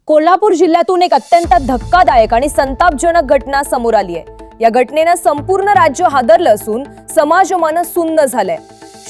कोल्हापूर जिल्ह्यातून एक अत्यंत धक्कादायक आणि संतापजनक घटना समोर आली आहे। या घटनेने संपूर्ण राज्य हादरलं असून समाज मन सुन्न झालंय।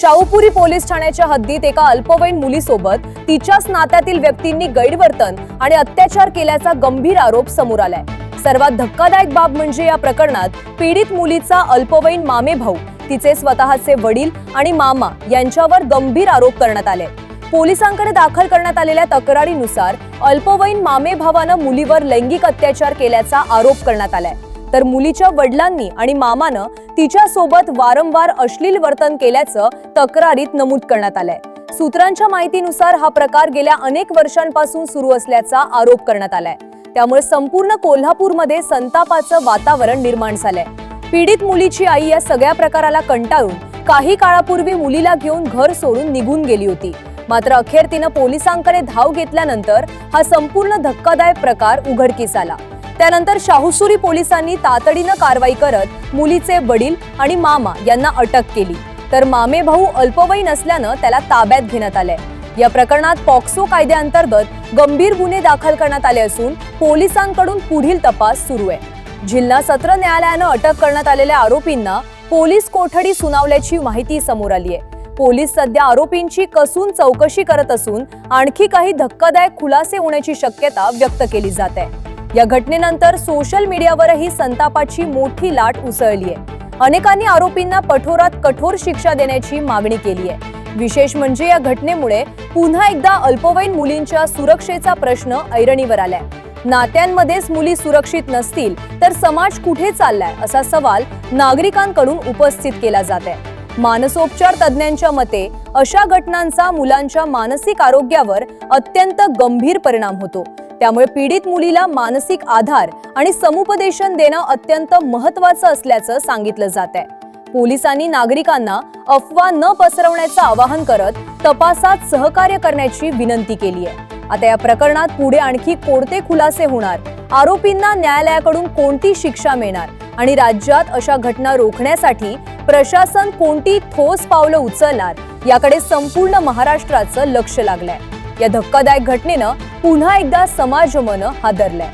शाहूपुरी पोलीस ठाण्याच्या हद्दीत एका अल्पवयीन मुलीसोबत तिच्याच नात्यातील व्यक्तींनी गैरवर्तन आणि अत्याचार केल्याचा गंभीर आरोप समोर आलाय। सर्वात धक्कादायक बाब म्हणजे या प्रकरणात पीडित मुलीचा अल्पवयीन मामे भाऊ, तिचे स्वतःचे वडील आणि मामा यांच्यावर गंभीर आरोप करण्यात आले। पोलिसांकडे दाखल करण्यात आलेल्या तक्रारीनुसार अल्पवयीन मामे भावानं मुलीवर लैंगिक अत्याचार केल्याचा आरोप करण्यात आलाय, तर मुलीच्या वडिलांनी आणि मामानं तिच्या सोबत वारंवार अश्लील वर्तन केल्याचं तक्रारीत नमूद करण्यात आलंय। सूत्रांच्या माहितीनुसार हा प्रकार गेल्या अनेक वर्षांपासून सुरू असल्याचा आरोप करण्यात आलाय। त्यामुळे संपूर्ण कोल्हापूरमध्ये संतापाचं वातावरण निर्माण झालंय। पीडित मुलीची आई या सगळ्या प्रकाराला कंटाळून काही काळापूर्वी मुलीला घेऊन घर सोडून निघून गेली होती। मात्र अखेर तिनं पोलिसांकडे धाव घेतल्यानंतर हा संपूर्ण धक्कादायक प्रकार उघडकीस आला। त्यानंतर शाहूपुरी पोलिसांनी तातडीनं कारवाई करत मुलीचे वडील आणि मामा यांना अटक केली, तर मामे भाऊ अल्पवयीन असल्यानं त्याला ताब्यात घेण्यात आले। या प्रकरणात पॉक्सो कायद्याअंतर्गत गंभीर गुन्हे दाखल करण्यात आले असून पोलिसांकडून पुढील तपास सुरू आहे। जिल्हा सत्र न्यायालयानं अटक करण्यात आलेल्या आरोपींना पोलीस कोठडी सुनावल्याची माहिती समोर आली आहे। पोलीस सध्या आरोपींची कसून चौकशी करत असून आणखी काही धक्कादायक खुलासे होण्याची शक्यता व्यक्त केली जात आहे। या घटनेनंतर सोशल मीडियावरही संतापाची मोठी लाट उसळली आहे। अनेकांनी आरोपींना कठोरात कठोर शिक्षा देण्याची मागणी केली आहे। विशेष म्हणजे या घटनेमुळे पुन्हा एकदा अल्पवयीन मुलींच्या सुरक्षेचा प्रश्न ऐरणीवर आलाय। नात्यांमध्येच मुली सुरक्षित नसतील तर समाज कुठे चाललाय असा सवाल नागरिकांकडून उपस्थित केला जात आहे। मानसोपचार तज्ञांच्या मते अशा घटनांचा मुलांच्या मानसिक आरोग्यावर अत्यंत गंभीर परिणाम होतो। त्यामुळे पीडित मुलीला मानसिक आधार आणि समुपदेशन देणं अत्यंत महत्त्वाचं असल्याचं सांगितलं जात आहे। पोलिसांनी नागरिकांना अफवा न पसरवण्याचं आवाहन करत तपासात सहकार्य करण्याची विनंती केली आहे। आता या प्रकरणात पुढे आणखी कोणते खुलासे होणार, आरोपींना न्यायालयाकडून कोणती शिक्षा मिळणार आणि राज्यात अशा घटना रोखण्यासाठी प्रशासन कोणती ठोस पावलं उचलणार याकडे संपूर्ण महाराष्ट्राचं लक्ष लागलंय। या धक्कादायक घटनेनं पुन्हा एकदा समाज मन हादरलंय।